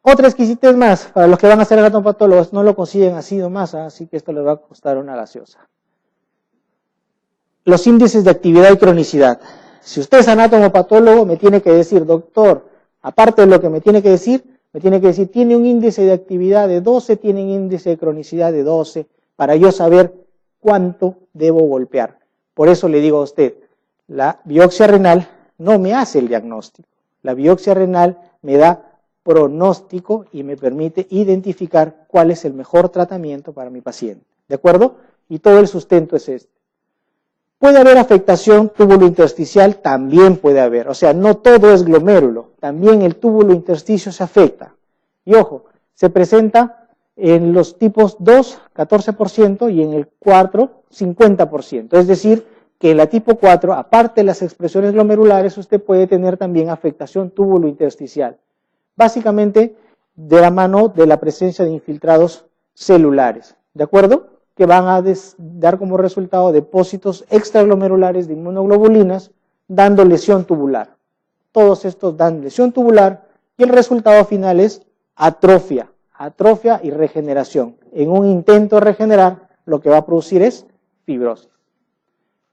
Otra exquisitez más, para los que van a ser anatomopatólogos, no lo consiguen así nomás, así que esto les va a costar una gaseosa. Los índices de actividad y cronicidad. Si usted es anatomopatólogo, me tiene que decir, doctor, aparte de lo que me tiene que decir, tiene un índice de actividad de 12, tiene un índice de cronicidad de 12, para yo saber cuánto debo golpear. Por eso le digo a usted, la biopsia renal no me hace el diagnóstico. La biopsia renal me da pronóstico y me permite identificar cuál es el mejor tratamiento para mi paciente. ¿De acuerdo? Y todo el sustento es este. ¿Puede haber afectación túbulo intersticial? También puede haber. O sea, no todo es glomérulo. También el túbulo intersticio se afecta. Y ojo, se presenta en los tipos 2, 14%, y en el 4, 50%. Es decir, que en la tipo 4, aparte de las expresiones glomerulares, usted puede tener también afectación túbulo intersticial. Básicamente, de la mano de la presencia de infiltrados celulares. ¿De acuerdo? Que van a dar como resultado depósitos extraglomerulares de inmunoglobulinas, dando lesión tubular. Todos estos dan lesión tubular y el resultado final es atrofia y regeneración. En un intento de regenerar, lo que va a producir es fibrosis.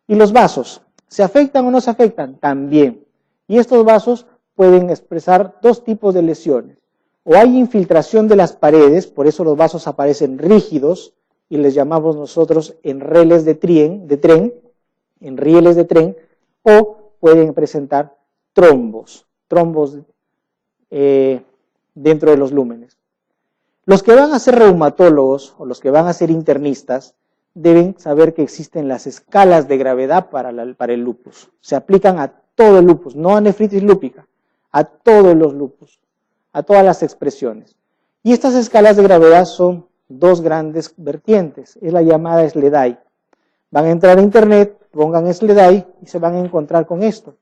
¿Y los vasos? ¿Se afectan o no se afectan? También. Y estos vasos pueden expresar dos tipos de lesiones. O hay infiltración de las paredes, por eso los vasos aparecen rígidos, y les llamamos nosotros enrieles de tren, o pueden presentar trombos dentro de los lúmenes. Los que van a ser reumatólogos o los que van a ser internistas deben saber que existen las escalas de gravedad para el lupus. Se aplican a todo el lupus, no a nefritis lúpica, a todos los lupus, a todas las expresiones. Y estas escalas de gravedad son dos grandes vertientes, es la llamada SLEDAI. Van a entrar a internet, pongan SLEDAI y se van a encontrar con esto.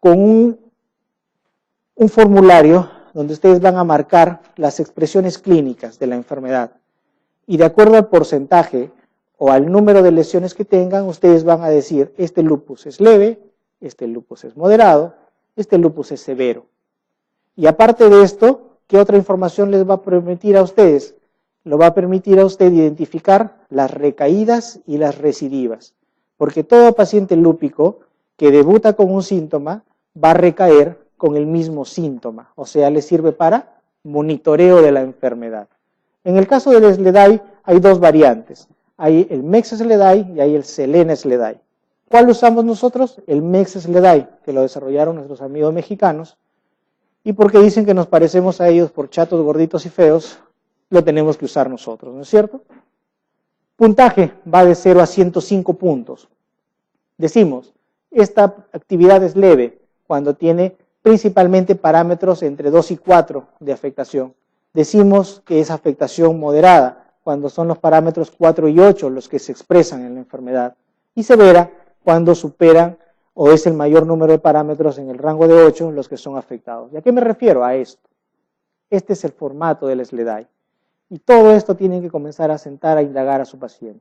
Con un formulario donde ustedes van a marcar las expresiones clínicas de la enfermedad. Y de acuerdo al porcentaje o al número de lesiones que tengan, ustedes van a decir, este lupus es leve, este lupus es moderado, este lupus es severo. Y aparte de esto, ¿qué otra información les va a permitir a ustedes? Lo va a permitir a usted identificar las recaídas y las recidivas. Porque todo paciente lúpico que debuta con un síntoma va a recaer con el mismo síntoma. O sea, le sirve para monitoreo de la enfermedad. En el caso del SLEDAI hay dos variantes. Hay el MEX-SLEDAI y hay el SELENA-SLEDAI. ¿Cuál usamos nosotros? El MEX-SLEDAI, que lo desarrollaron nuestros amigos mexicanos. Y porque dicen que nos parecemos a ellos por chatos, gorditos y feos, lo tenemos que usar nosotros, ¿no es cierto? Puntaje va de 0 a 105 puntos. Decimos, esta actividad es leve cuando tiene principalmente parámetros entre 2 y 4 de afectación. Decimos que es afectación moderada cuando son los parámetros 4 y 8 los que se expresan en la enfermedad. Y severa cuando superan o es el mayor número de parámetros en el rango de 8 los que son afectados. ¿Y a qué me refiero? A esto. Este es el formato del SLEDAI. Y todo esto tienen que comenzar a sentar a indagar a su paciente.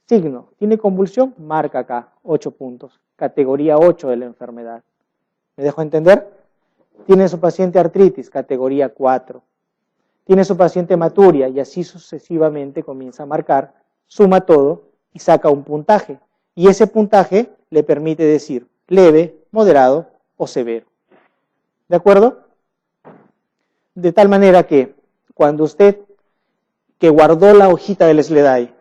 Signo, ¿tiene convulsión? Marca acá, 8 puntos. Categoría 8 de la enfermedad. ¿Me dejo entender? Tiene su paciente artritis, categoría 4. Tiene su paciente hematuria y así sucesivamente comienza a marcar, suma todo y saca un puntaje. Y ese puntaje le permite decir leve, moderado o severo. ¿De acuerdo? De tal manera que cuando usted, que guardó la hojita del SLEDAI,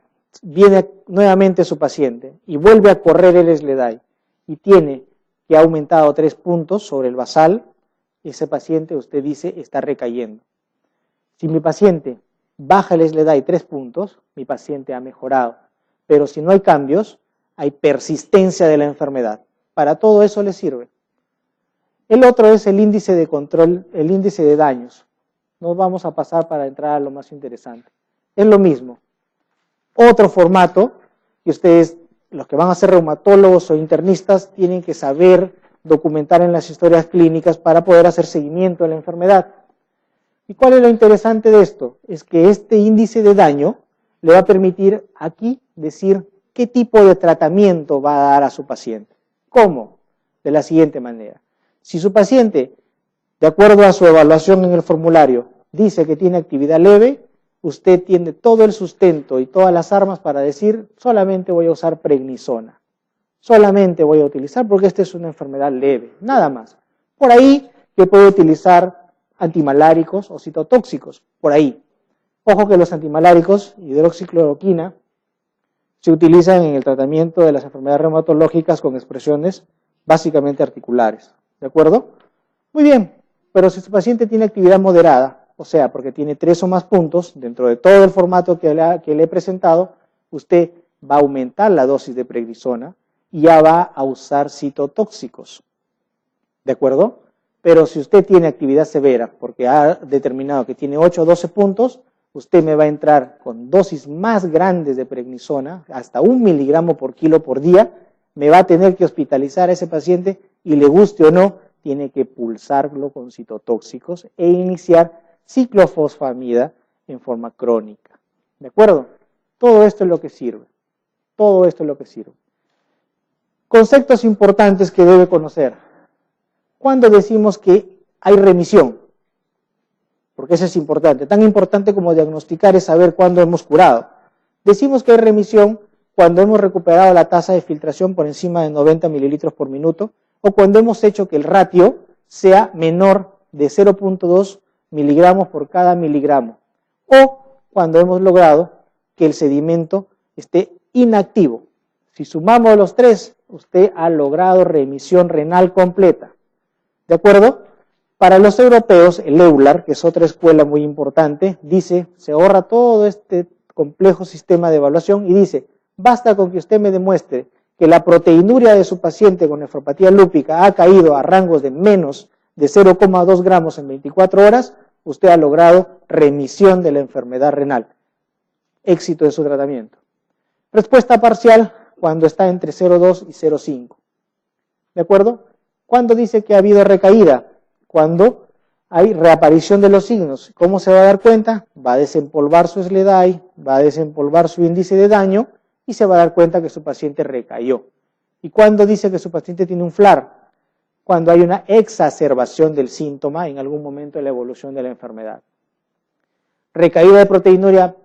viene nuevamente su paciente y vuelve a correr el SLEDAI y tiene que ha aumentado 3 puntos sobre el basal, ese paciente usted dice está recayendo. Si mi paciente baja el SLEDAI 3 puntos, mi paciente ha mejorado. Pero si no hay cambios, hay persistencia de la enfermedad. Para todo eso le sirve. El otro es el índice de control, el índice de daños. Nos vamos a pasar para entrar a lo más interesante. Es lo mismo. Otro formato que ustedes, los que van a ser reumatólogos o internistas, tienen que saber documentar en las historias clínicas para poder hacer seguimiento de la enfermedad. ¿Y cuál es lo interesante de esto? Es que este índice de daño le va a permitir aquí decir qué tipo de tratamiento va a dar a su paciente. ¿Cómo? De la siguiente manera. Si su paciente de acuerdo a su evaluación en el formulario, dice que tiene actividad leve, usted tiene todo el sustento y todas las armas para decir, solamente voy a usar prednisona. Solamente voy a utilizar porque esta es una enfermedad leve, nada más. Por ahí que puede utilizar antimaláricos o citotóxicos, por ahí. Ojo que los antimaláricos, hidroxicloroquina, se utilizan en el tratamiento de las enfermedades reumatológicas con expresiones básicamente articulares. ¿De acuerdo? Muy bien, pero si su paciente tiene actividad moderada, o sea, porque tiene 3 o más puntos dentro de todo el formato que le he presentado, usted va a aumentar la dosis de prednisona y ya va a usar citotóxicos. ¿De acuerdo? Pero si usted tiene actividad severa, porque ha determinado que tiene 8 o 12 puntos, usted me va a entrar con dosis más grandes de prednisona, hasta 1 miligramo por kilo por día, me va a tener que hospitalizar a ese paciente y le guste o no, tiene que pulsarlo con citotóxicos e iniciar ciclofosfamida en forma crónica. ¿De acuerdo? Todo esto es lo que sirve. Todo esto es lo que sirve. Conceptos importantes que debe conocer. ¿Cuándo decimos que hay remisión? Porque eso es importante. Tan importante como diagnosticar es saber cuándo hemos curado. Decimos que hay remisión cuando hemos recuperado la tasa de filtración por encima de 90 mililitros por minuto o cuando hemos hecho que el ratio sea menor de 0.2 miligramos por cada miligramo o cuando hemos logrado que el sedimento esté inactivo. Si sumamos los 3, usted ha logrado remisión renal completa. ¿De acuerdo? Para los europeos, el EULAR, que es otra escuela muy importante, dice, se ahorra todo este complejo sistema de evaluación y dice, basta con que usted me demuestre que la proteinuria de su paciente con nefropatía lúpica ha caído a rangos de menos de 0,2 gramos en 24 horas, usted ha logrado remisión de la enfermedad renal. Éxito de su tratamiento. Respuesta parcial cuando está entre 0,2 y 0,5. ¿De acuerdo? ¿Cuándo dice que ha habido recaída? Cuando hay reaparición de los signos. ¿Cómo se va a dar cuenta? Va a desempolvar su SLEDAI, va a desempolvar su índice de daño y se va a dar cuenta que su paciente recayó. ¿Y cuándo dice que su paciente tiene un FLAR? Cuando hay una exacerbación del síntoma en algún momento de la evolución de la enfermedad. Recaída de proteinuria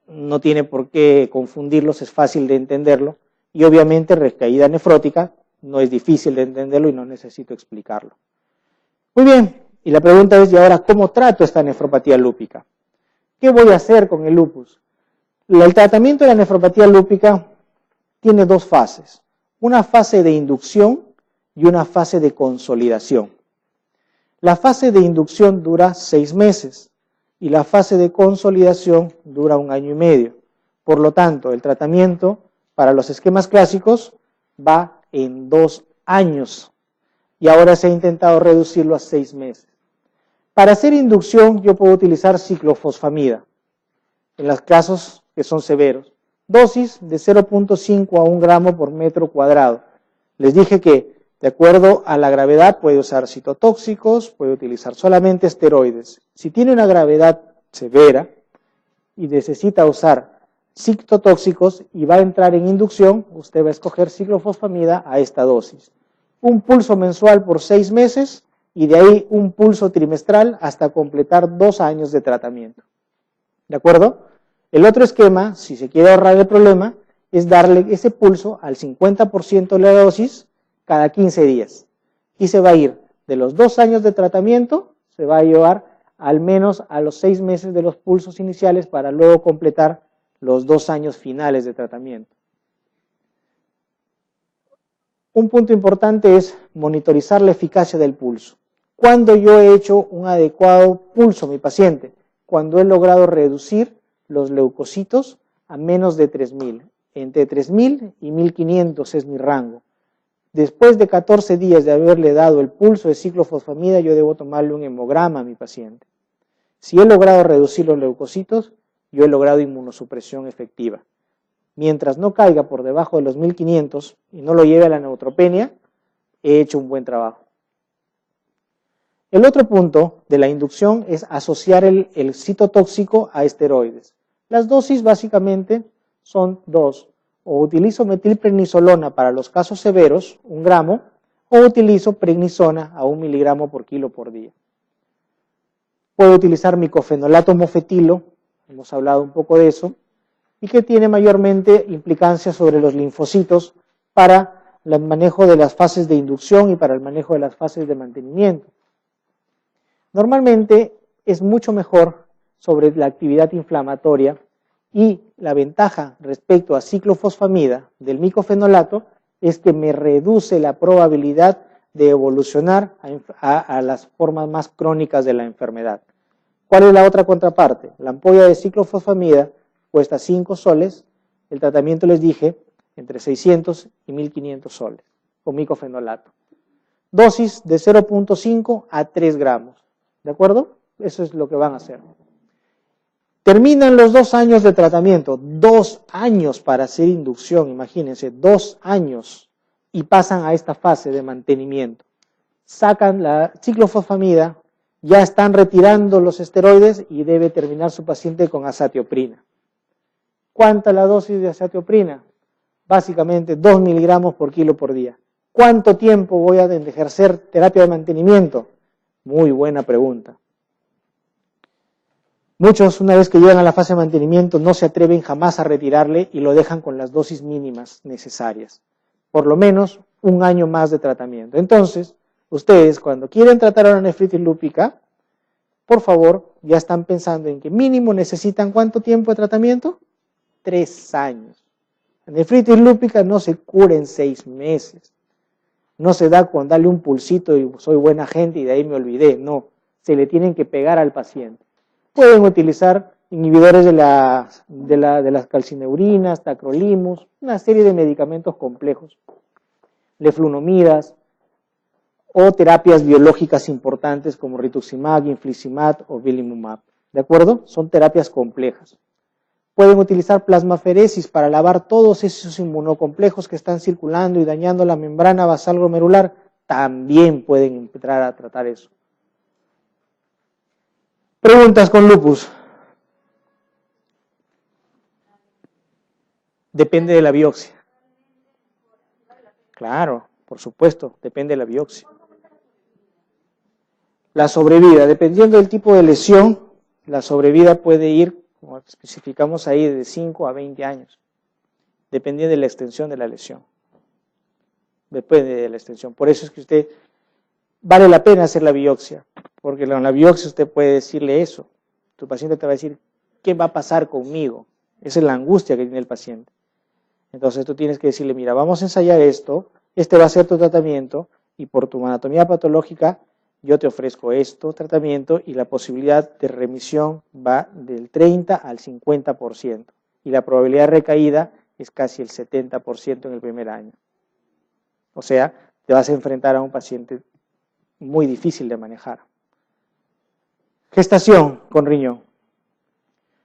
no tiene por qué confundirlos, es fácil de entenderlo. Y obviamente recaída nefrótica no es difícil de entenderlo y no necesito explicarlo. Muy bien, y la pregunta es, ¿y ahora cómo trato esta nefropatía lúpica? ¿Qué voy a hacer con el lupus? El tratamiento de la nefropatía lúpica tiene 2 fases. Una fase de inducción y una fase de consolidación. La fase de inducción dura 6 meses y la fase de consolidación dura 1 año y medio. Por lo tanto, el tratamiento para los esquemas clásicos va en 2 años y ahora se ha intentado reducirlo a 6 meses. Para hacer inducción yo puedo utilizar ciclofosfamida en los casos que son severos. Dosis de 0.5 a 1 gramo por metro cuadrado. Les dije que de acuerdo a la gravedad puede usar citotóxicos, puede utilizar solamente esteroides. Si tiene una gravedad severa y necesita usar citotóxicos y va a entrar en inducción, usted va a escoger ciclofosfamida a esta dosis. Un pulso mensual por 6 meses y de ahí un pulso trimestral hasta completar 2 años de tratamiento. ¿De acuerdo? El otro esquema, si se quiere ahorrar el problema, es darle ese pulso al 50% de la dosis cada 15 días. Y se va a ir de los 2 años de tratamiento, se va a llevar al menos a los 6 meses de los pulsos iniciales para luego completar los 2 años finales de tratamiento. Un punto importante es monitorizar la eficacia del pulso. ¿Cuándo yo he hecho un adecuado pulso a mi paciente? Cuando he logrado reducir los leucocitos a menos de 3.000. Entre 3.000 y 1.500 es mi rango. Después de 14 días de haberle dado el pulso de ciclofosfamida, yo debo tomarle un hemograma a mi paciente. Si he logrado reducir los leucocitos, yo he logrado inmunosupresión efectiva. Mientras no caiga por debajo de los 1.500 y no lo lleve a la neutropenia, he hecho un buen trabajo. El otro punto de la inducción es asociar el citotóxico a esteroides. Las dosis básicamente son 2. O utilizo metilprednisolona para los casos severos, 1 gramo, o utilizo prednisona a 1 miligramo por kilo por día. Puede utilizar micofenolato mofetilo, hemos hablado un poco de eso, y que tiene mayormente implicancia sobre los linfocitos para el manejo de las fases de inducción y para el manejo de las fases de mantenimiento. Normalmente es mucho mejor sobre la actividad inflamatoria y la ventaja respecto a ciclofosfamida del micofenolato es que me reduce la probabilidad de evolucionar a las formas más crónicas de la enfermedad. ¿Cuál es la otra contraparte? La ampolla de ciclofosfamida cuesta 5 soles, el tratamiento les dije entre 600 y 1500 soles con micofenolato. Dosis de 0.5 a 3 gramos, ¿de acuerdo? Eso es lo que van a hacer. Terminan los 2 años de tratamiento, 2 años para hacer inducción, imagínense, 2 años, y pasan a esta fase de mantenimiento. Sacan la ciclofosfamida, ya están retirando los esteroides y debe terminar su paciente con azatioprina. ¿Cuánta la dosis de azatioprina? Básicamente 2 miligramos por kilo por día. ¿Cuánto tiempo voy a ejercer terapia de mantenimiento? Muy buena pregunta. Muchos, una vez que llegan a la fase de mantenimiento, no se atreven jamás a retirarle y lo dejan con las dosis mínimas necesarias. Por lo menos 1 año más de tratamiento. Entonces, ustedes cuando quieren tratar a una nefritis lúpica, por favor, ya están pensando en que mínimo necesitan ¿cuánto tiempo de tratamiento? 3 años. La nefritis lúpica no se cura en 6 meses. No se da con darle un pulsito y soy buena gente y de ahí me olvidé. No, se le tienen que pegar al paciente. Pueden utilizar inhibidores de las calcineurinas, tacrolimus, una serie de medicamentos complejos, leflunomidas o terapias biológicas importantes como rituximab, infliximab o belimumab. ¿De acuerdo? Son terapias complejas. Pueden utilizar plasmaferesis para lavar todos esos inmunocomplejos que están circulando y dañando la membrana basal glomerular. También pueden entrar a tratar eso. Preguntas con lupus. Depende de la biopsia. Claro, por supuesto, depende de la biopsia. La sobrevida, dependiendo del tipo de lesión, la sobrevida puede ir, como especificamos ahí, de 5 a 20 años. Depende de la extensión de la lesión. Depende de la extensión. Por eso es que usted vale la pena hacer la biopsia, porque en la biopsia usted puede decirle eso. Tu paciente te va a decir, ¿qué va a pasar conmigo? Esa es la angustia que tiene el paciente. Entonces tú tienes que decirle, mira, vamos a ensayar esto, este va a ser tu tratamiento, y por tu anatomía patológica yo te ofrezco esto, tratamiento, y la posibilidad de remisión va del 30 al 50%, y la probabilidad de recaída es casi el 70% en el primer año. O sea, te vas a enfrentar a un paciente muy difícil de manejar. Gestación con riñón.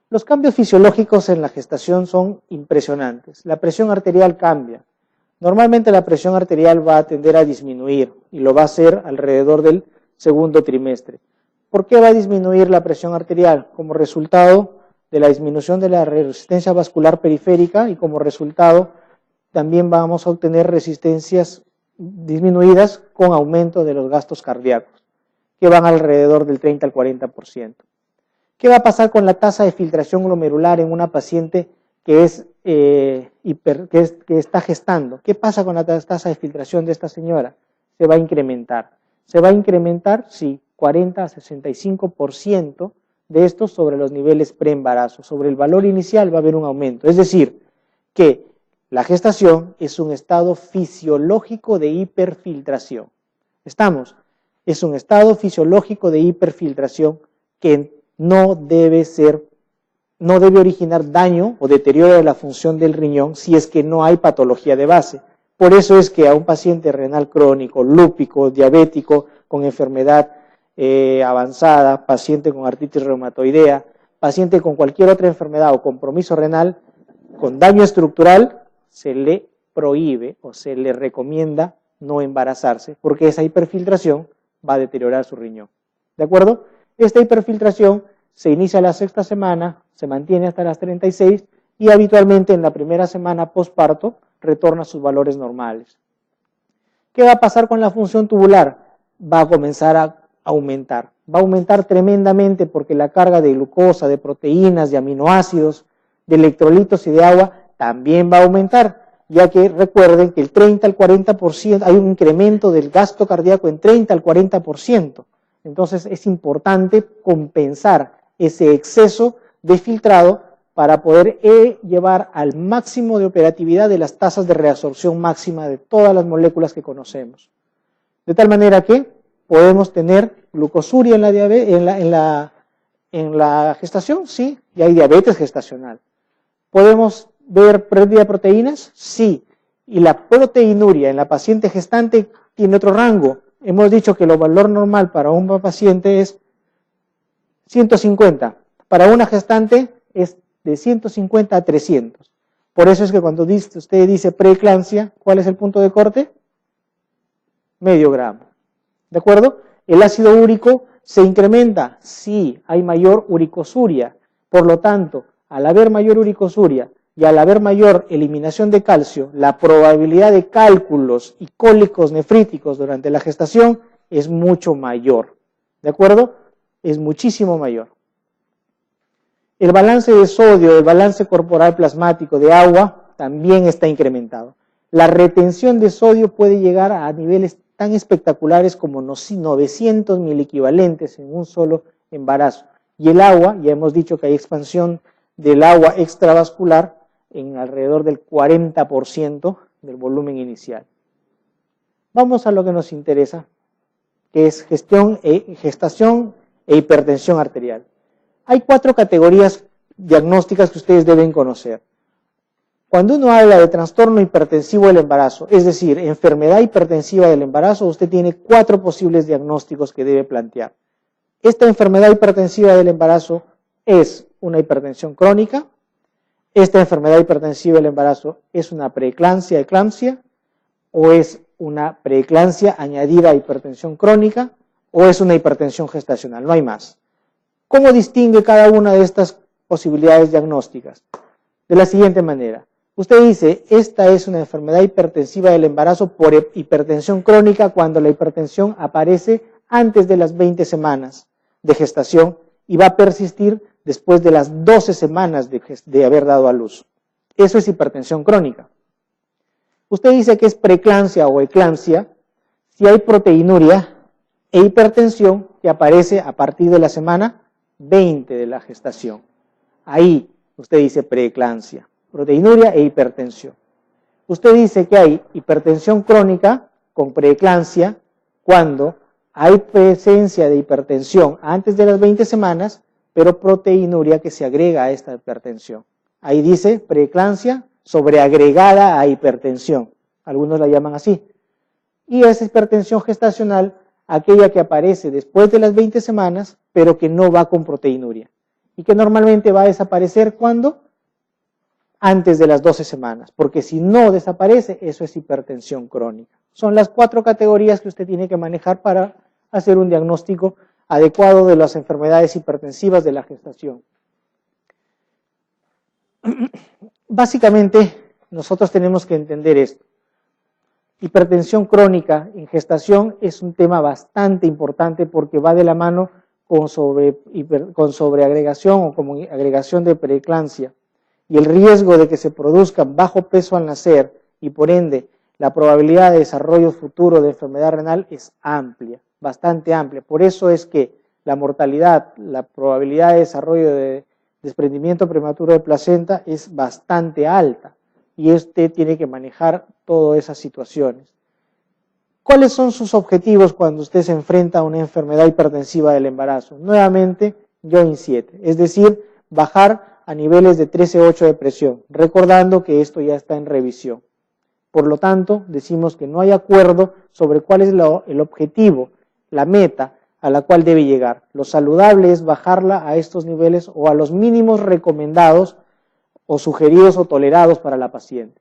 Los cambios fisiológicos en la gestación son impresionantes. La presión arterial cambia. Normalmente la presión arterial va a tender a disminuir y lo va a hacer alrededor del segundo trimestre. ¿Por qué va a disminuir la presión arterial? Como resultado de la disminución de la resistencia vascular periférica y como resultado también vamos a obtener resistencias disminuidas con aumento de los gastos cardíacos, que van alrededor del 30 al 40%. ¿Qué va a pasar con la tasa de filtración glomerular en una paciente que está gestando? ¿Qué pasa con la tasa de filtración de esta señora? Se va a incrementar. ¿Se va a incrementar? Sí, 40 a 65% de esto sobre los niveles preembarazo. Sobre el valor inicial va a haber un aumento. Es decir, que la gestación es un estado fisiológico de hiperfiltración. ¿Estamos? Es un estado fisiológico de hiperfiltración que no debe originar daño o deterioro de la función del riñón si es que no hay patología de base. Por eso es que a un paciente renal crónico, lúpico, diabético, con enfermedad avanzada, paciente con artritis reumatoidea, paciente con cualquier otra enfermedad o compromiso renal, con daño estructural, se le prohíbe o se le recomienda no embarazarse, porque esa hiperfiltración va a deteriorar su riñón. ¿De acuerdo? Esta hiperfiltración se inicia a la 6ª semana, se mantiene hasta las 36 y habitualmente en la primera semana posparto retorna a sus valores normales. ¿Qué va a pasar con la función tubular? Va a comenzar aumentar. Va a aumentar tremendamente porque la carga de glucosa, de proteínas, de aminoácidos, de electrolitos y de agua también va a aumentar, ya que recuerden que el 30 al 40%, hay un incremento del gasto cardíaco en 30 al 40%. Entonces es importante compensar ese exceso de filtrado para poder llevar al máximo de operatividad de las tasas de reabsorción máxima de todas las moléculas que conocemos. De tal manera que podemos tener glucosuria en la gestación, sí, y hay diabetes gestacional. ¿Podemos ver pérdida de proteínas? Sí. Y la proteinuria en la paciente gestante tiene otro rango. Hemos dicho que el valor normal para un paciente es 150. Para una gestante es de 150 a 300. Por eso es que cuando usted dice preeclampsia, ¿cuál es el punto de corte? Medio gramo. ¿De acuerdo? El ácido úrico se incrementa. Sí, hay mayor uricosuria. Por lo tanto, al haber mayor uricosuria y al haber mayor eliminación de calcio, la probabilidad de cálculos y cólicos nefríticos durante la gestación es mucho mayor. ¿De acuerdo? Es muchísimo mayor. El balance de sodio, el balance corporal plasmático de agua también está incrementado. La retención de sodio puede llegar a niveles tan espectaculares como 900 miliequivalentes en un solo embarazo. Y el agua, ya hemos dicho que hay expansión del agua extravascular en alrededor del 40% del volumen inicial. Vamos a lo que nos interesa, que es gestación e hipertensión arterial. Hay 4 categorías diagnósticas que ustedes deben conocer. Cuando uno habla de trastorno hipertensivo del embarazo, es decir, enfermedad hipertensiva del embarazo, usted tiene 4 posibles diagnósticos que debe plantear. Esta enfermedad hipertensiva del embarazo es una hipertensión crónica. Esta enfermedad hipertensiva del embarazo es una preeclampsia, eclampsia, o es una preeclampsia añadida a hipertensión crónica, o es una hipertensión gestacional, no hay más. ¿Cómo distingue cada una de estas posibilidades diagnósticas? De la siguiente manera. Usted dice, esta es una enfermedad hipertensiva del embarazo por hipertensión crónica cuando la hipertensión aparece antes de las 20 semanas de gestación y va a persistir después de las 12 semanas de haber dado a luz. Eso es hipertensión crónica. Usted dice que es preeclampsia o eclampsia si hay proteinuria e hipertensión que aparece a partir de la semana 20 de la gestación. Ahí usted dice preeclampsia, proteinuria e hipertensión. Usted dice que hay hipertensión crónica con preeclampsia cuando hay presencia de hipertensión antes de las 20 semanas, pero proteinuria que se agrega a esta hipertensión. Ahí dice preeclampsia sobreagregada a hipertensión. Algunos la llaman así. Y esa hipertensión gestacional, aquella que aparece después de las 20 semanas, pero que no va con proteinuria. Y que normalmente va a desaparecer ¿cuándo? Antes de las 12 semanas. Porque si no desaparece, eso es hipertensión crónica. Son las 4 categorías que usted tiene que manejar para hacer un diagnóstico adecuado de las enfermedades hipertensivas de la gestación. Básicamente, nosotros tenemos que entender esto. Hipertensión crónica en gestación es un tema bastante importante porque va de la mano con sobreagregación o como agregación de preeclampsia. Y el riesgo de que se produzca bajo peso al nacer y por ende la probabilidad de desarrollo futuro de enfermedad renal es amplia, bastante amplia. Por eso es que la mortalidad, la probabilidad de desarrollo de desprendimiento prematuro de placenta es bastante alta. Y usted tiene que manejar todas esas situaciones. ¿Cuáles son sus objetivos cuando usted se enfrenta a una enfermedad hipertensiva del embarazo? Nuevamente, Joint 7, es decir, bajar a niveles de 13,8 de presión, recordando que esto ya está en revisión. Por lo tanto, decimos que no hay acuerdo sobre cuál es el objetivo, la meta a la cual debe llegar. Lo saludable es bajarla a estos niveles o a los mínimos recomendados o sugeridos o tolerados para la paciente.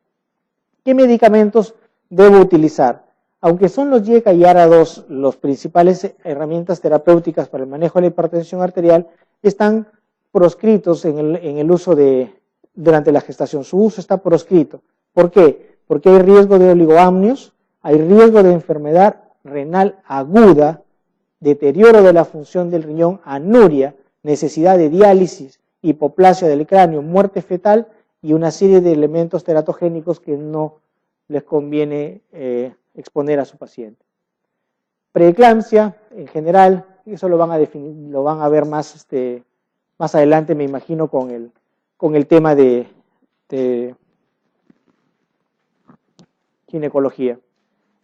¿Qué medicamentos debo utilizar? Aunque son los YECA y ARA2 las principales herramientas terapéuticas para el manejo de la hipertensión arterial, están proscritos en el uso durante la gestación. Su uso está proscrito. ¿Por qué? Porque hay riesgo de oligoamnios, hay riesgo de enfermedad renal aguda deterioro de la función del riñón, anuria, necesidad de diálisis, hipoplasia del cráneo, muerte fetal y una serie de elementos teratogénicos que no les conviene exponer a su paciente. Preeclampsia, en general, eso lo van a definir, lo van a ver más, más adelante, me imagino, con el tema de ginecología.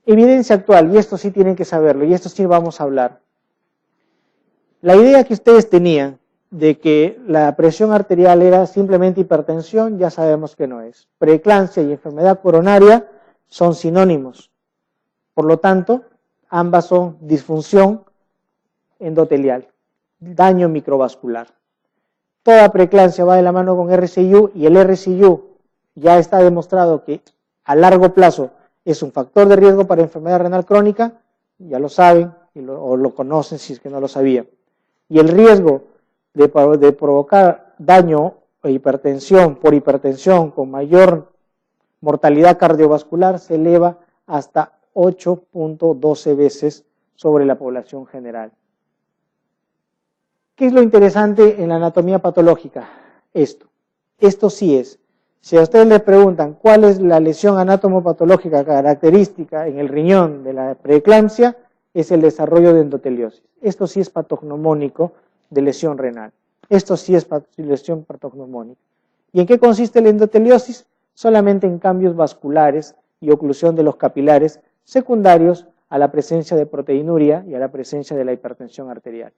Evidencia actual, y esto sí tienen que saberlo, y esto sí vamos a hablar. La idea que ustedes tenían de que la presión arterial era simplemente hipertensión, ya sabemos que no es. Preeclampsia y enfermedad coronaria son sinónimos. Por lo tanto, ambas son disfunción endotelial, daño microvascular. Toda preeclampsia va de la mano con RCIU y el RCIU ya está demostrado que a largo plazo es un factor de riesgo para enfermedad renal crónica, ya lo saben o lo conocen si es que no lo sabían. Y el riesgo de provocar daño o hipertensión por hipertensión con mayor mortalidad cardiovascular se eleva hasta 8.12 veces sobre la población general. ¿Qué es lo interesante en la anatomía patológica? Esto sí es. Si a ustedes les preguntan cuál es la lesión anatomopatológica característica en el riñón de la preeclampsia, es el desarrollo de endoteliosis. Esto sí es patognomónico de lesión renal. Esto sí es lesión patognomónica. ¿Y en qué consiste la endoteliosis? Solamente en cambios vasculares y oclusión de los capilares secundarios a la presencia de proteinuria y a la presencia de la hipertensión arterial.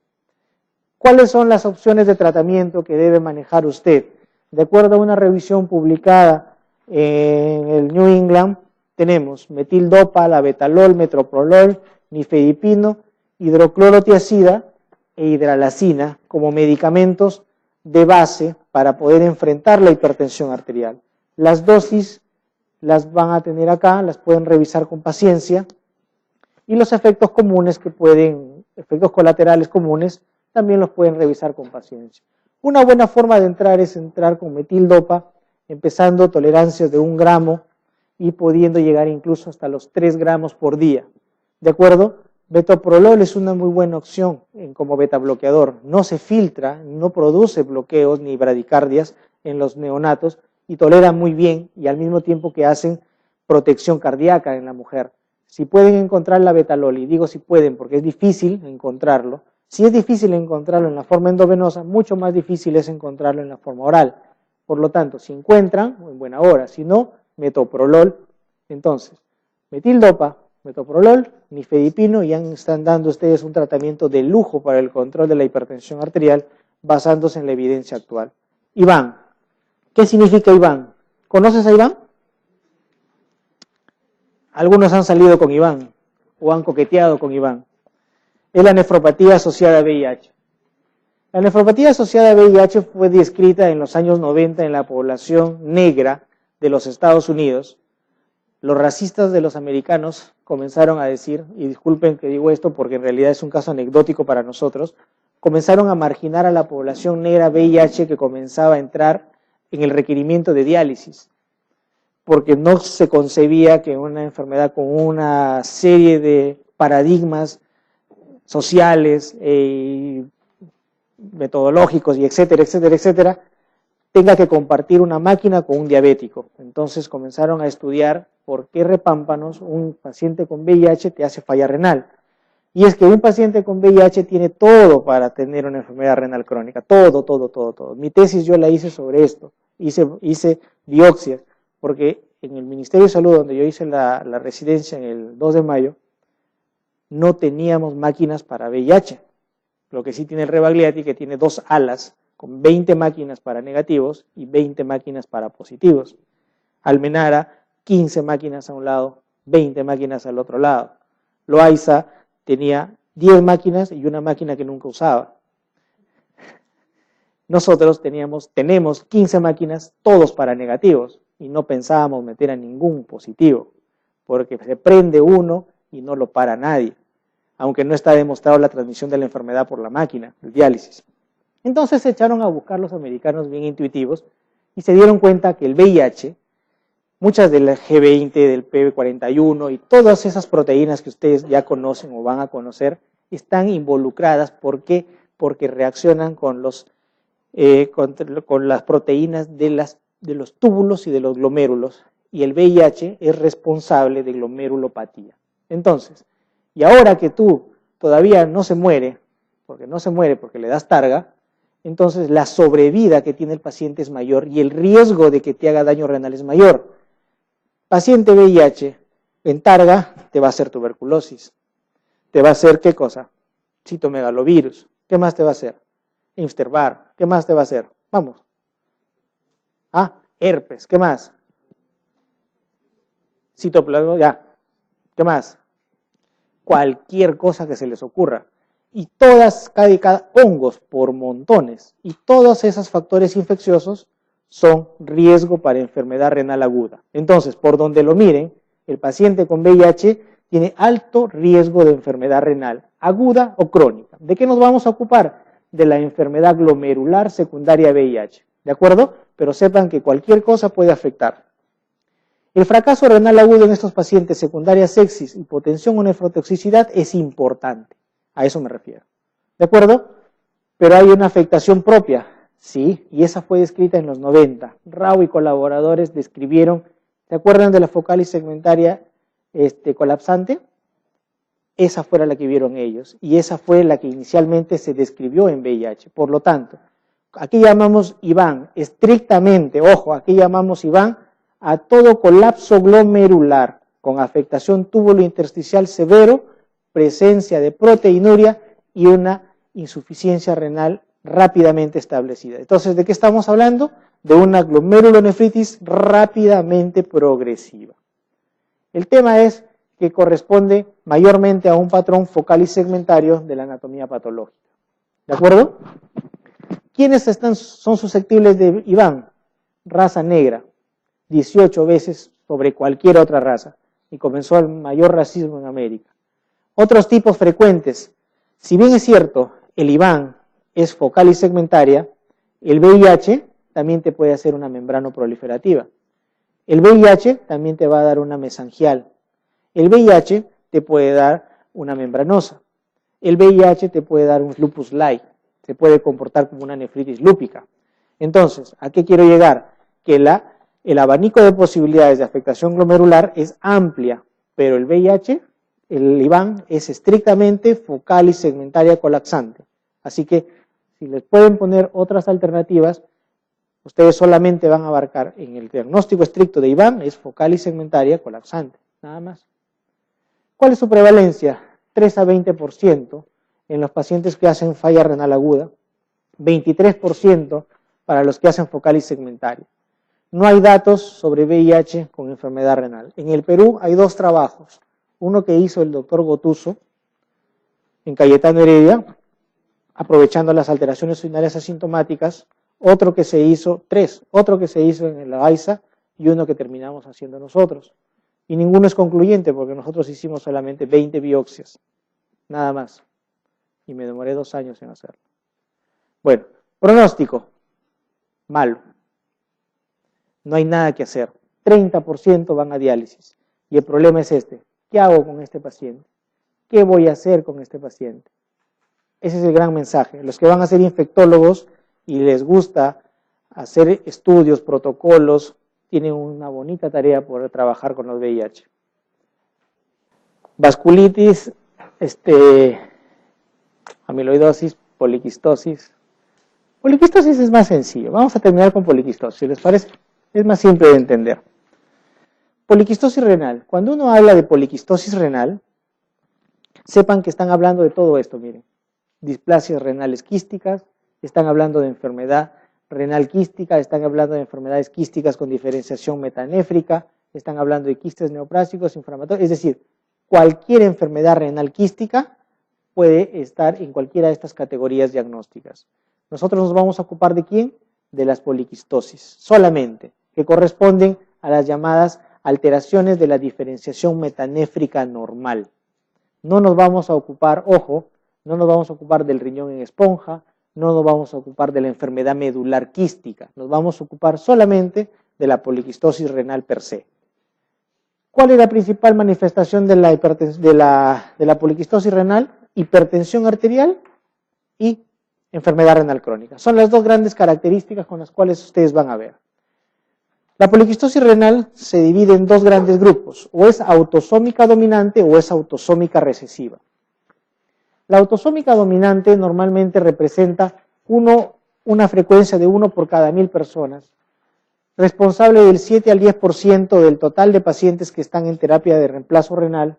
¿Cuáles son las opciones de tratamiento que debe manejar usted? De acuerdo a una revisión publicada en el New England, tenemos metildopa, labetalol, metoprolol, nifedipino, hidroclorotiazida e hidralazina como medicamentos de base para poder enfrentar la hipertensión arterial. Las dosis las van a tener acá, las pueden revisar con paciencia, y los efectos comunes efectos colaterales comunes, también los pueden revisar con paciencia. Una buena forma de entrar es entrar con metildopa, empezando tolerancias de 1 gramo y pudiendo llegar incluso hasta los 3 gramos por día. ¿De acuerdo? Metoprolol es una muy buena opción como beta bloqueador. No se filtra, no produce bloqueos ni bradicardias en los neonatos y tolera muy bien y al mismo tiempo que hacen protección cardíaca en la mujer. Si pueden encontrar la betalol, y digo si pueden porque es difícil encontrarlo, si es difícil encontrarlo en la forma endovenosa, mucho más difícil es encontrarlo en la forma oral. Por lo tanto, si encuentran, en buena hora, si no, metoprolol. Entonces, metildopa, metoprolol, nifedipino, y están dando ustedes un tratamiento de lujo para el control de la hipertensión arterial basándose en la evidencia actual. Iván, ¿qué significa Iván? ¿Conoces a Iván? Algunos han salido con Iván o han coqueteado con Iván. Es la nefropatía asociada a VIH. La nefropatía asociada a VIH fue descrita en los años 90 en la población negra de los Estados Unidos. Los racistas de los americanos comenzaron a decir, y disculpen que digo esto porque en realidad es un caso anecdótico para nosotros, comenzaron a marginar a la población negra VIH que comenzaba a entrar en el requerimiento de diálisis, porque no se concebía que una enfermedad con una serie de paradigmas sociales, metodológicos y etcétera, etcétera, etcétera, tenga que compartir una máquina con un diabético. Entonces comenzaron a estudiar por qué repámpanos un paciente con VIH te hace falla renal. Y es que un paciente con VIH tiene todo para tener una enfermedad renal crónica, todo, todo, todo, todo. Mi tesis yo la hice sobre esto, hice biopsias, porque en el Ministerio de Salud, donde yo hice la residencia en el 2 de mayo, no teníamos máquinas para VIH. Lo que sí tiene el Rebagliati, que tiene 2 alas con 20 máquinas para negativos y 20 máquinas para positivos. Almenara, 15 máquinas a un lado, 20 máquinas al otro lado. Loaiza tenía 10 máquinas y una máquina que nunca usaba. Nosotros tenemos 15 máquinas, todos para negativos, y no pensábamos meter a ningún positivo, porque se prende uno y no lo para nadie, aunque no está demostrado la transmisión de la enfermedad por la máquina, el diálisis. Entonces se echaron a buscar los americanos bien intuitivos y se dieron cuenta que el VIH, muchas del G20, del PB41 y todas esas proteínas que ustedes ya conocen o van a conocer, están involucradas. ¿Por qué? Porque reaccionan con las proteínas de los túbulos y de los glomérulos, y el VIH es responsable de glomerulopatía. Entonces, y ahora que tú todavía no se muere porque le das targa, entonces la sobrevida que tiene el paciente es mayor y el riesgo de que te haga daño renal es mayor. Paciente VIH en targa te va a hacer tuberculosis, te va a hacer ¿qué cosa? Citomegalovirus. ¿Qué más te va a hacer? Epstein-Barr. ¿Qué más te va a hacer? Vamos. Herpes. ¿Qué más? Citoplasma. Ya. ¿Qué más? Cualquier cosa que se les ocurra. Y cada hongos por montones. Y todos esos factores infecciosos son riesgo para enfermedad renal aguda. Entonces, por donde lo miren, el paciente con VIH tiene alto riesgo de enfermedad renal aguda o crónica. ¿De qué nos vamos a ocupar? De la enfermedad glomerular secundaria VIH. ¿De acuerdo? Pero sepan que cualquier cosa puede afectar. El fracaso renal agudo en estos pacientes secundaria sepsis, hipotensión o nefrotoxicidad es importante. A eso me refiero. ¿De acuerdo? Pero hay una afectación propia. Sí, y esa fue descrita en los 90. Rao y colaboradores describieron, ¿se acuerdan de la focalis segmentaria colapsante? Esa fue la que vieron ellos, y esa fue la que inicialmente se describió en VIH. Por lo tanto, aquí llamamos IBAN, estrictamente, ojo, aquí llamamos IBAN a todo colapso glomerular con afectación túbulo intersticial severo, presencia de proteinuria y una insuficiencia renal rápidamente establecida. Entonces, ¿de qué estamos hablando? De una glomerulonefritis rápidamente progresiva. El tema es que corresponde mayormente a un patrón focal y segmentario de la anatomía patológica. ¿De acuerdo? ¿Quiénes son susceptibles de IBAN? Raza negra, 18 veces sobre cualquier otra raza, y comenzó el mayor racismo en América. Otros tipos frecuentes, si bien es cierto, el IBAN es focal y segmentaria, el VIH también te puede hacer una membrana proliferativa. El VIH también te va a dar una mesangial. El VIH te puede dar una membranosa. El VIH te puede dar un lupus light. Se puede comportar como una nefritis lúpica. Entonces, ¿a qué quiero llegar? Que el abanico de posibilidades de afectación glomerular es amplia, pero el VIH, el IBAN, es estrictamente focal y segmentaria colapsante. Así que, si les pueden poner otras alternativas, ustedes solamente van a abarcar en el diagnóstico estricto de IBAN, es focal y segmentaria colapsante, nada más. ¿Cuál es su prevalencia? 3 a 20% en los pacientes que hacen falla renal aguda, 23% para los que hacen focal y segmentaria. No hay datos sobre VIH con enfermedad renal. En el Perú hay 2 trabajos, uno que hizo el doctor Gotuso en Cayetano Heredia, aprovechando las alteraciones urinarias asintomáticas, otro que se hizo en la AISA y uno que terminamos haciendo nosotros. Y ninguno es concluyente porque nosotros hicimos solamente 20 biopsias, nada más. Y me demoré 2 años en hacerlo. Bueno, pronóstico, malo. No hay nada que hacer. 30% van a diálisis. Y el problema es este. ¿Qué hago con este paciente? ¿Qué voy a hacer con este paciente? Ese es el gran mensaje. Los que van a ser infectólogos y les gusta hacer estudios, protocolos, tienen una bonita tarea por trabajar con los VIH. Vasculitis, amiloidosis, poliquistosis. Poliquistosis es más sencillo. Vamos a terminar con poliquistosis, ¿les parece? Es más simple de entender. Poliquistosis renal. Cuando uno habla de poliquistosis renal, sepan que están hablando de todo esto, miren. Displasias renales quísticas, están hablando de enfermedad renal quística, están hablando de enfermedades quísticas con diferenciación metanéfrica, están hablando de quistes neoplásicos, inflamatorios, es decir, cualquier enfermedad renal quística puede estar en cualquiera de estas categorías diagnósticas. Nosotros nos vamos a ocupar ¿de quién? De las poliquistosis, solamente, que corresponden a las llamadas alteraciones de la diferenciación metanéfrica normal. No nos vamos a ocupar, ojo, no nos vamos a ocupar del riñón en esponja, no nos vamos a ocupar de la enfermedad medular quística, nos vamos a ocupar solamente de la poliquistosis renal per se. ¿Cuál es la principal manifestación de la poliquistosis renal? hipertensión arterial y enfermedad renal crónica. Son las dos grandes características con las cuales ustedes van a ver. La poliquistosis renal se divide en dos grandes grupos, o es autosómica dominante o es autosómica recesiva. La autosómica dominante normalmente representa una frecuencia de 1 por cada 1000 personas, responsable del 7 al 10% del total de pacientes que están en terapia de reemplazo renal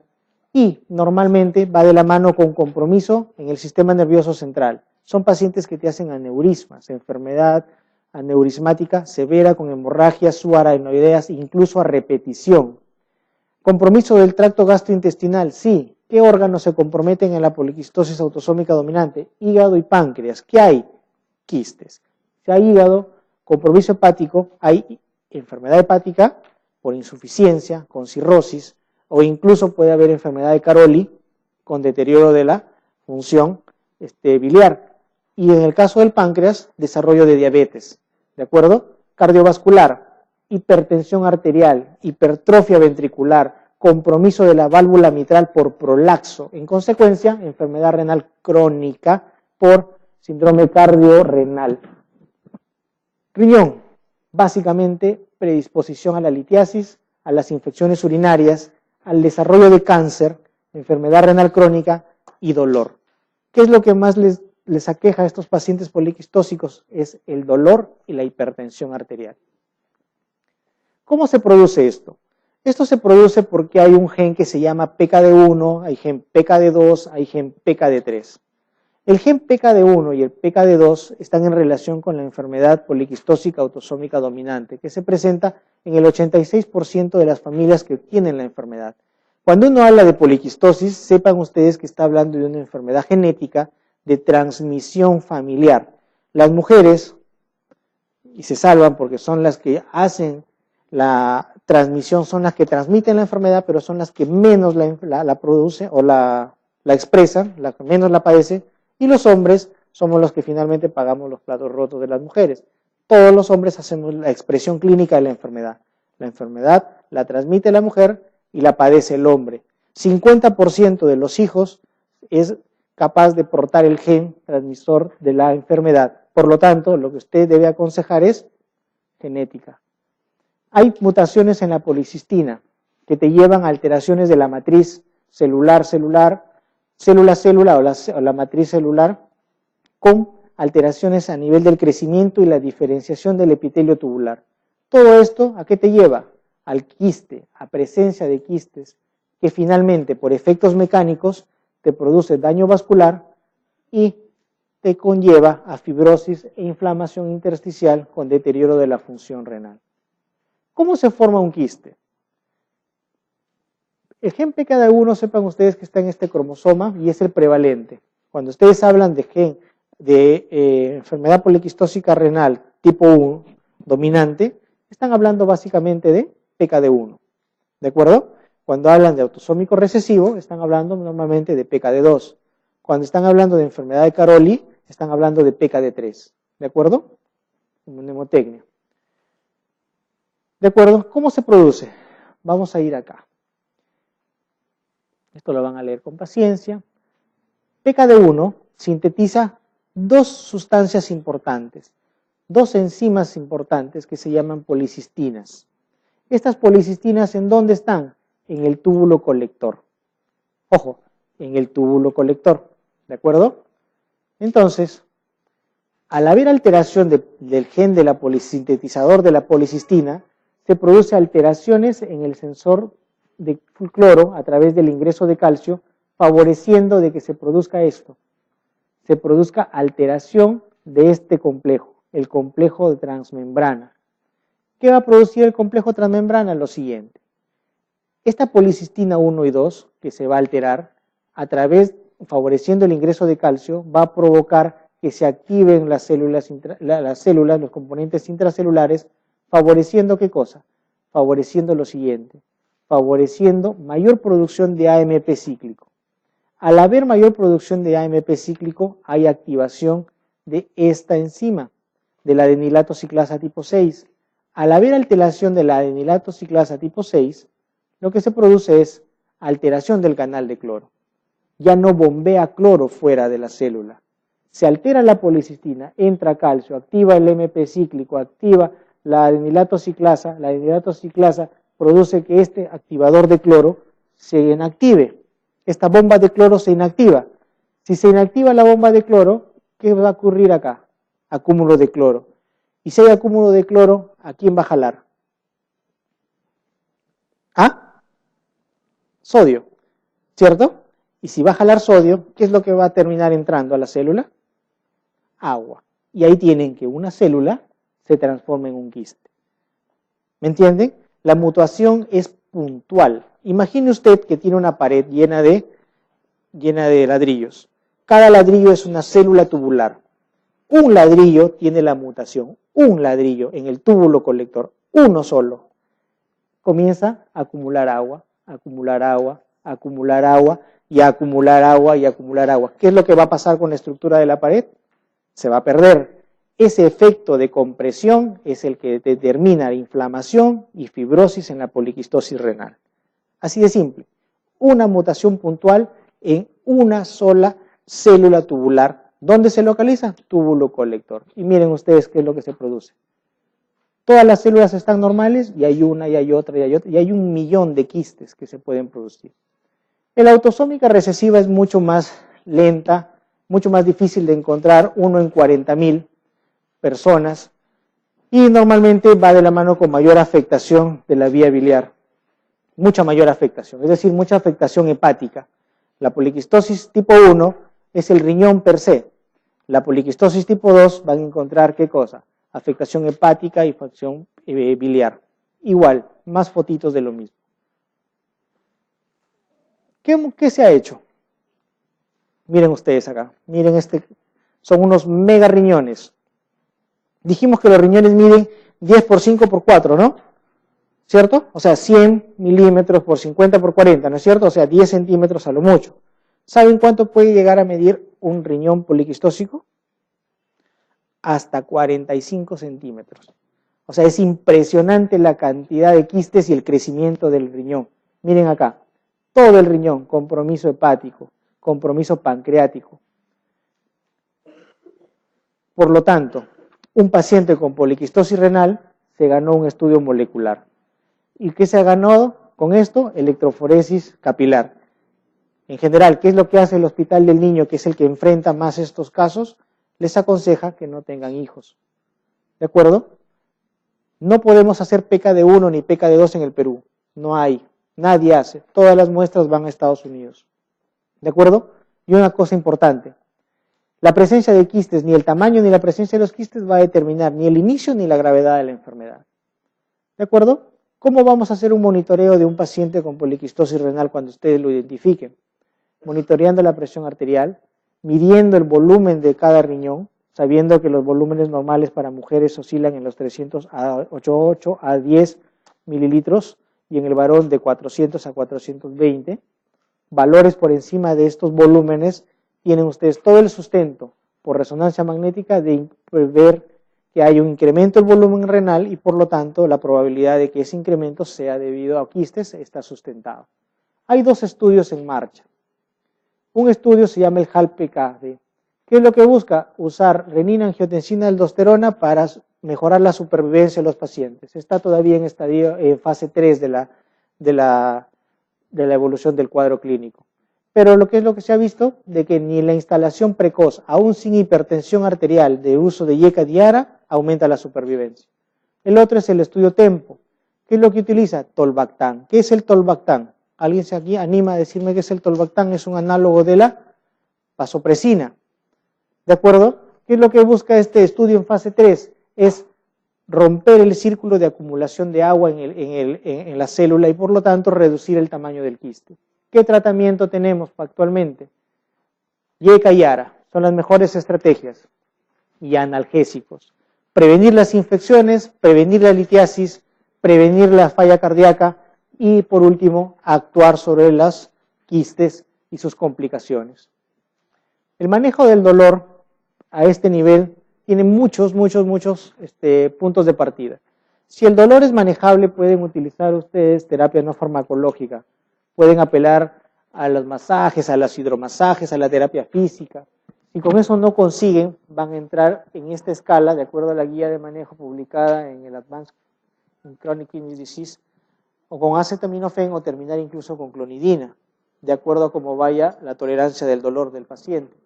y normalmente va de la mano con compromiso en el sistema nervioso central. Son pacientes que te hacen aneurismas, enfermedad aneurismática severa con hemorragias subarachnoideas, incluso a repetición. Compromiso del tracto gastrointestinal, sí. ¿Qué órganos se comprometen en la poliquistosis autosómica dominante? Hígado y páncreas. ¿Qué hay? Quistes. Si hay hígado, compromiso hepático, hay enfermedad hepática por insuficiencia, con cirrosis, o incluso puede haber enfermedad de Caroli con deterioro de la función biliar. Y en el caso del páncreas, desarrollo de diabetes, ¿de acuerdo? Cardiovascular, hipertensión arterial, hipertrofia ventricular, compromiso de la válvula mitral por prolaxo, en consecuencia, enfermedad renal crónica por síndrome cardiorrenal. Riñón, básicamente predisposición a la litiasis, a las infecciones urinarias, al desarrollo de cáncer, enfermedad renal crónica y dolor. ¿Qué es lo que más les aqueja a estos pacientes poliquistósicos? Es el dolor y la hipertensión arterial. ¿Cómo se produce esto? Esto se produce porque hay un gen que se llama PKD1, hay gen PKD2, hay gen PKD3. El gen PKD1 y el PKD2 están en relación con la enfermedad poliquistósica autosómica dominante, que se presenta en el 86% de las familias que tienen la enfermedad. Cuando uno habla de poliquistosis, sepan ustedes que está hablando de una enfermedad genética de transmisión familiar. Las mujeres, y se salvan porque son las que hacen la transmisión, son las que transmiten la enfermedad, pero son las que menos la producen o la expresan, las que menos la padecen, y los hombres somos los que finalmente pagamos los platos rotos de las mujeres. Todos los hombres hacemos la expresión clínica de la enfermedad. La enfermedad la transmite la mujer y la padece el hombre. 50% de los hijos es capaz de portar el gen transmisor de la enfermedad. Por lo tanto, lo que usted debe aconsejar es genética. Hay mutaciones en la policistina que te llevan a alteraciones de la matriz celular-célula o la matriz celular con alteraciones a nivel del crecimiento y la diferenciación del epitelio tubular. Todo esto, ¿a qué te lleva? Al quiste, a presencia de quistes, que finalmente por efectos mecánicos te produce daño vascular y te conlleva a fibrosis e inflamación intersticial con deterioro de la función renal. ¿Cómo se forma un quiste? El gen PKD1, sepan ustedes que está en este cromosoma y es el prevalente. Cuando ustedes hablan de gen de enfermedad poliquistósica renal tipo 1 dominante, están hablando básicamente de PKD1, ¿de acuerdo? Cuando hablan de autosómico recesivo, están hablando normalmente de PKD2. Cuando están hablando de enfermedad de Caroli, están hablando de PKD3, ¿de acuerdo? Como mnemotecnia. ¿De acuerdo? ¿Cómo se produce? Vamos a ir acá. Esto lo van a leer con paciencia. PKD1 sintetiza dos sustancias importantes, dos enzimas importantes que se llaman policistinas. Estas policistinas, ¿en dónde están? En el túbulo colector. Ojo, en el túbulo colector, ¿de acuerdo? Entonces, al haber alteración del gen de la polisintetizador de la policistina, se produce alteraciones en el sensor de cloro a través del ingreso de calcio, favoreciendo de que se produzca esto. Se produzca alteración de este complejo, el complejo de transmembrana. ¿Qué va a producir el complejo transmembrana? Lo siguiente. Esta policistina 1 y 2, que se va a alterar, a través, favoreciendo el ingreso de calcio, va a provocar que se activen las células, los componentes intracelulares, favoreciendo ¿qué cosa? Favoreciendo lo siguiente, favoreciendo mayor producción de AMP cíclico. Al haber mayor producción de AMP cíclico, hay activación de esta enzima, de la adenilato ciclasa tipo 6. Al haber alteración de la adenilato ciclasa tipo 6, lo que se produce es alteración del canal de cloro. ya no bombea cloro fuera de la célula. Se altera la policistina, entra calcio, activa el MP cíclico, activa la adenilato ciclasa produce que este activador de cloro se inactive. Esta bomba de cloro se inactiva. Si se inactiva la bomba de cloro, ¿qué va a ocurrir acá? Acúmulo de cloro. Y si hay acúmulo de cloro, ¿a quién va a jalar? ¿A? Sodio, ¿cierto? Y si va a jalar sodio, ¿qué es lo que va a terminar entrando a la célula? Agua. Y ahí tienen que una célula se transforma en un quiste. ¿Me entienden? La mutación es puntual. Imagine usted que tiene una pared llena de ladrillos. Cada ladrillo es una célula tubular. Un ladrillo tiene la mutación. Un ladrillo en el túbulo colector. Uno solo. Comienza a acumular agua, acumular agua, acumular agua y a acumular agua y acumular agua. ¿Qué es lo que va a pasar con la estructura de la pared? Se va a perder. Ese efecto de compresión es el que determina la inflamación y fibrosis en la poliquistosis renal. Así de simple. Una mutación puntual en una sola célula tubular. ¿Dónde se localiza? Túbulo colector. Y miren ustedes qué es lo que se produce. Todas las células están normales y hay una, y hay otra, y hay otra, y hay 1.000.000 de quistes que se pueden producir. La autosómica recesiva es mucho más lenta, mucho más difícil de encontrar, 1 en 40.000 personas, y normalmente va de la mano con mayor afectación de la vía biliar, mucha mayor afectación, es decir, mucha afectación hepática. La poliquistosis tipo 1 es el riñón per se. La poliquistosis tipo 2 van a encontrar, ¿qué cosa? Afectación hepática y afectación biliar. Igual, más fotitos de lo mismo. ¿Qué se ha hecho? Miren ustedes acá, miren son unos mega riñones. Dijimos que los riñones miden 10 por 5 por 4, ¿no? ¿Cierto? O sea, 100 milímetros por 50 por 40, ¿no es cierto? O sea, 10 centímetros a lo mucho. ¿Saben cuánto puede llegar a medir un riñón poliquistósico? Hasta 45 centímetros. O sea, es impresionante la cantidad de quistes y el crecimiento del riñón. Miren acá, todo el riñón, compromiso hepático, compromiso pancreático. Por lo tanto, un paciente con poliquistosis renal se ganó un estudio molecular. ¿Y qué se ha ganado con esto? Electroforesis capilar. En general, ¿qué es lo que hace el Hospital del Niño, que es el que enfrenta más estos casos? Les aconseja que no tengan hijos. ¿De acuerdo? No podemos hacer PKD1 ni PKD2 en el Perú. No hay. Nadie hace. Todas las muestras van a Estados Unidos. ¿De acuerdo? Y una cosa importante. La presencia de quistes, ni el tamaño ni la presencia de los quistes va a determinar ni el inicio ni la gravedad de la enfermedad. ¿De acuerdo? ¿Cómo vamos a hacer un monitoreo de un paciente con poliquistosis renal cuando ustedes lo identifiquen? Monitoreando la presión arterial, midiendo el volumen de cada riñón, sabiendo que los volúmenes normales para mujeres oscilan en los 308 a 10 mililitros y en el varón de 400 a 420. Valores por encima de estos volúmenes tienen ustedes todo el sustento por resonancia magnética de ver que hay un incremento del volumen renal y por lo tanto la probabilidad de que ese incremento sea debido a quistes está sustentado. Hay dos estudios en marcha. Un estudio se llama el HALP-PKD. ¿Qué es lo que busca? Usar renina, angiotensina, aldosterona para mejorar la supervivencia de los pacientes. Está todavía en fase 3 de la evolución del cuadro clínico. Pero lo que se ha visto, de que ni la instalación precoz, aún sin hipertensión arterial de uso de YECA diara, aumenta la supervivencia. El otro es el estudio TEMPO. ¿Qué es lo que utiliza? Tolvaptan. ¿Qué es el Tolvaptan? ¿Alguien se aquí anima a decirme qué es el Tolvaptan? Es un análogo de la vasopresina. ¿De acuerdo? ¿Qué es lo que busca este estudio en fase 3? Es romper el círculo de acumulación de agua en la célula y por lo tanto reducir el tamaño del quiste. ¿Qué tratamiento tenemos actualmente? YECA y ARA son las mejores estrategias y analgésicos. Prevenir las infecciones, prevenir la litiasis, prevenir la falla cardíaca y por último actuar sobre las quistes y sus complicaciones. El manejo del dolor a este nivel tiene muchos puntos de partida. Si el dolor es manejable, pueden utilizar ustedes terapia no farmacológica. Pueden apelar a los masajes, a los hidromasajes, a la terapia física. Si con eso no consiguen, van a entrar en esta escala, de acuerdo a la guía de manejo publicada en el Advanced Chronic Kidney Disease, o con acetaminofén o terminar incluso con clonidina, de acuerdo a cómo vaya la tolerancia del dolor del paciente.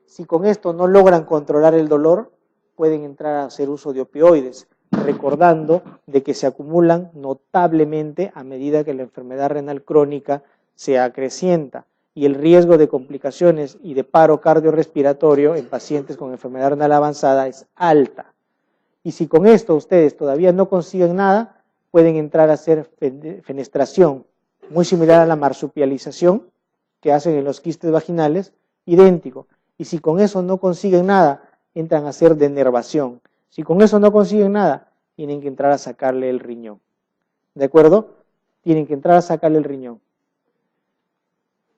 Si con esto no logran controlar el dolor, pueden entrar a hacer uso de opioides, recordando de que se acumulan notablemente a medida que la enfermedad renal crónica se acrecienta y el riesgo de complicaciones y de paro cardiorrespiratorio en pacientes con enfermedad renal avanzada es alta. Y si con esto ustedes todavía no consiguen nada, pueden entrar a hacer fenestración, muy similar a la marsupialización que hacen en los quistes vaginales, idéntico. Y si con eso no consiguen nada, entran a hacer denervación. Si con eso no consiguen nada, tienen que entrar a sacarle el riñón. ¿De acuerdo? Tienen que entrar a sacarle el riñón.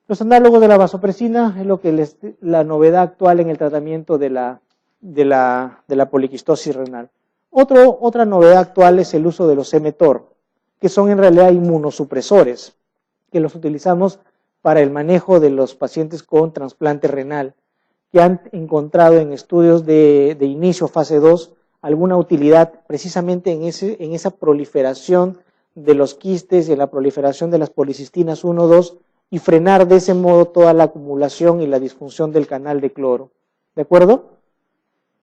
Los análogos de la vasopresina es lo que la novedad actual en el tratamiento de la poliquistosis renal. Otra novedad actual es el uso de los mTOR, que son en realidad inmunosupresores, que los utilizamos para el manejo de los pacientes con trasplante renal, que han encontrado en estudios de inicio, fase 2, alguna utilidad precisamente en esa proliferación de los quistes y en la proliferación de las policistinas 1, 2, y frenar de ese modo toda la acumulación y la disfunción del canal de cloro. ¿De acuerdo?